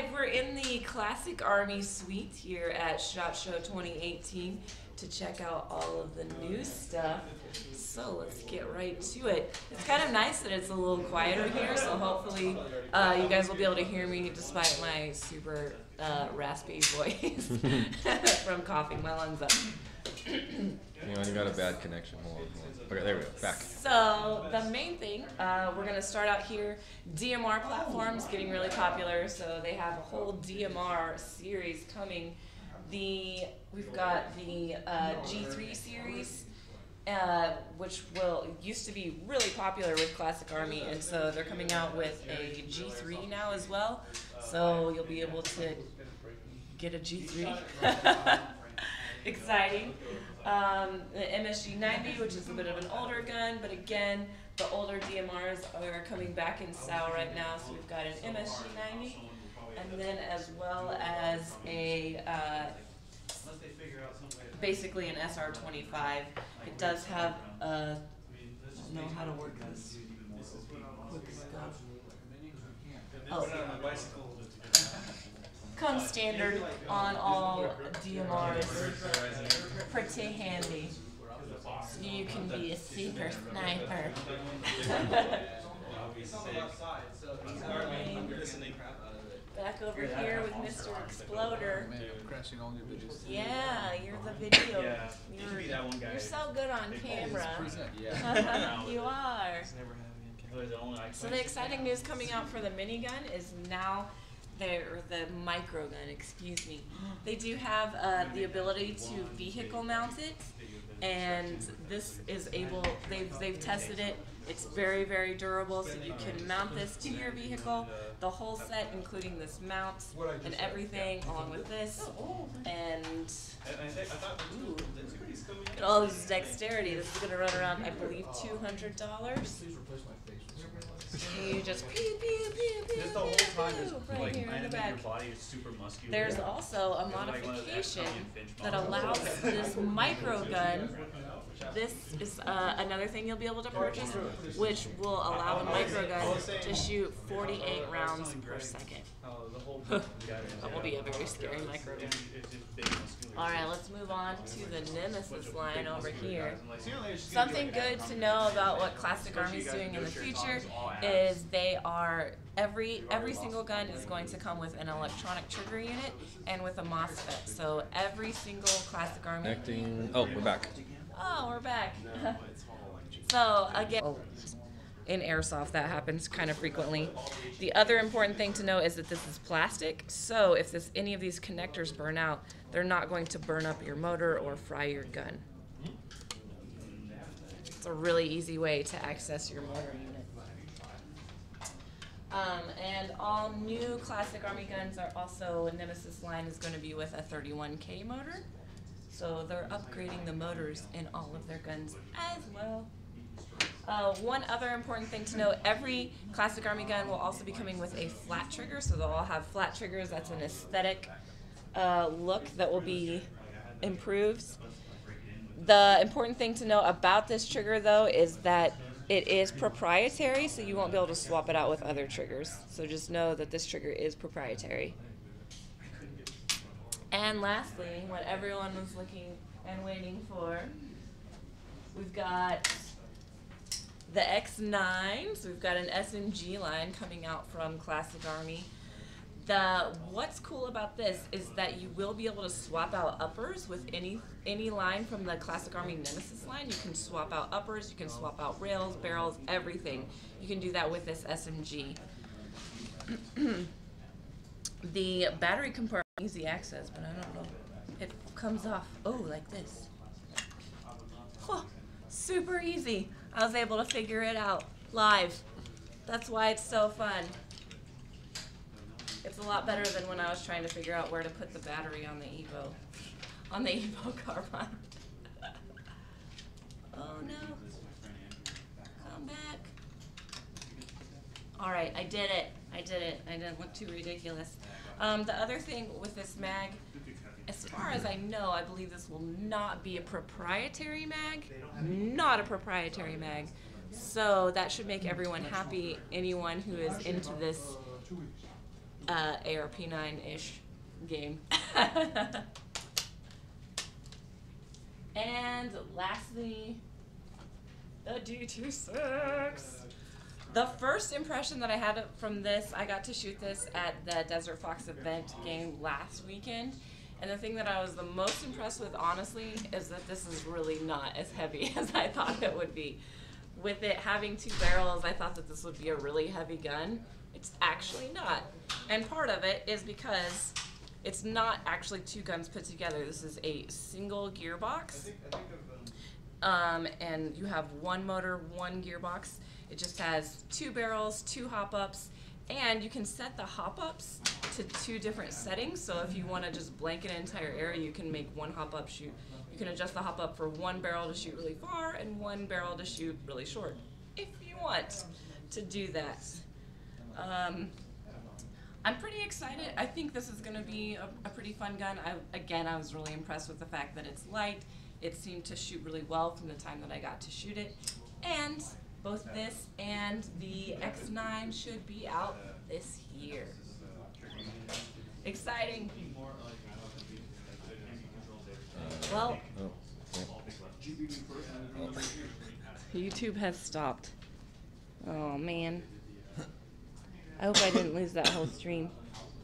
live. We're in the Classic Army Suite here at SHOT Show 2018 to check out all of the new stuff. So let's get right to it. It's kind of nice that it's a little quieter here, so hopefully you guys will be able to hear me despite my super raspy voice from coughing my lungs up. Hang on, you got a bad connection. Hold on. Okay, there we go. Back. So the main thing, we're going to start out here. DMR platforms getting really popular, so they have a whole DMR series coming. We've got the G3 series, which used to be really popular with Classic Army, and so they're coming out with a G3 now as well. So you'll be able to get a G3. Exciting. The MSG-90, which is a bit of an older gun, but again, the older DMRs are coming back in style right now. So we've got an MSG-90, and then as well as a basically an SR-25. It does have I don't know how to work this. Quick stuff. Oh. Comes standard on all DMRs. Pretty handy. So you can be a super sniper. Back over here with Mr. Exploder. Yeah, you're the video. You're so good on camera. You are. So the exciting news coming out for the minigun is now the micro gun, excuse me. They do have the ability to vehicle mount it, and this is able, they've tested it. It's very, very durable, so you can mount this to your vehicle, the whole set, including this mount and everything, along with this, and ooh, look at all this dexterity. This is going to run around, I believe, $200. You just pew, pew, pew, pew, just the whole time is right like here in the back. your body is super muscular. There's also a modification that allows this micro gun. This is another thing you'll be able to purchase, which will allow the micro gun to shoot 48 rounds per second. That will be a very scary micro gun. Alright, let's move on to the Nemesis line over here. Something good to know about what Classic Army is doing in the future is they are, every single gun is going to come with an electronic trigger unit and with a MOSFET. So every single Classic Army... Connecting. Oh, we're back. Oh, we're back. So again, in airsoft that happens kind of frequently. The other important thing to know is that this is plastic, so if any of these connectors burn out, they're not going to burn up your motor or fry your gun. It's a really easy way to access your motor unit. And all new Classic Army guns are also, Nemesis line is going to be with a 31K motor. So they're upgrading the motors in all of their guns as well. One other important thing to know, every Classic Army gun will also be coming with a flat trigger, so they'll all have flat triggers. That's an aesthetic look that will be improved. The important thing to know about this trigger, though, is that it is proprietary, so you won't be able to swap it out with other triggers. So just know that this trigger is proprietary. And lastly, what everyone was looking and waiting for, we've got the X9s. We've got an SMG line coming out from Classic Army. What's cool about this is that you will be able to swap out uppers with any line from the Classic Army Nemesis line. You can swap out uppers, you can swap out rails, barrels, everything. You can do that with this SMG. The battery compartment, easy access, but I don't know. It comes off, oh, like this. Oh, super easy. I was able to figure it out live. That's why it's so fun. It's a lot better than when I was trying to figure out where to put the battery on the Evo carbine. Oh no. Come back. All right, I did it. I didn't look too ridiculous. The other thing with this mag, as far as I know, I believe this will not be a proprietary mag. Not a proprietary mag. So that should make everyone happy. Anyone who is into this ARP9-ish game. And lastly, the DT6. The first impression that I had from this, I got to shoot this at the Desert Fox event game last weekend. And the thing that I was the most impressed with, honestly, is that this is really not as heavy as I thought it would be. With it having 2 barrels, I thought that this would be a really heavy gun. It's actually not. And part of it is because it's not actually 2 guns put together. This is a single gearbox. And you have 1 motor, 1 gearbox. It just has 2 barrels, 2 hop-ups, and you can set the hop-ups to 2 different settings. So if you want to just blanket an entire area, you can make 1 hop-up shoot. You can adjust the hop-up for 1 barrel to shoot really far and 1 barrel to shoot really short, if you want to do that. I'm pretty excited. I think this is going to be a pretty fun gun. I was really impressed with the fact that it's light. It seemed to shoot really well from the time that I got to shoot it. And both this and the X9 should be out this year. Exciting. Well, YouTube has stopped. Oh man. I hope I didn't lose that whole stream.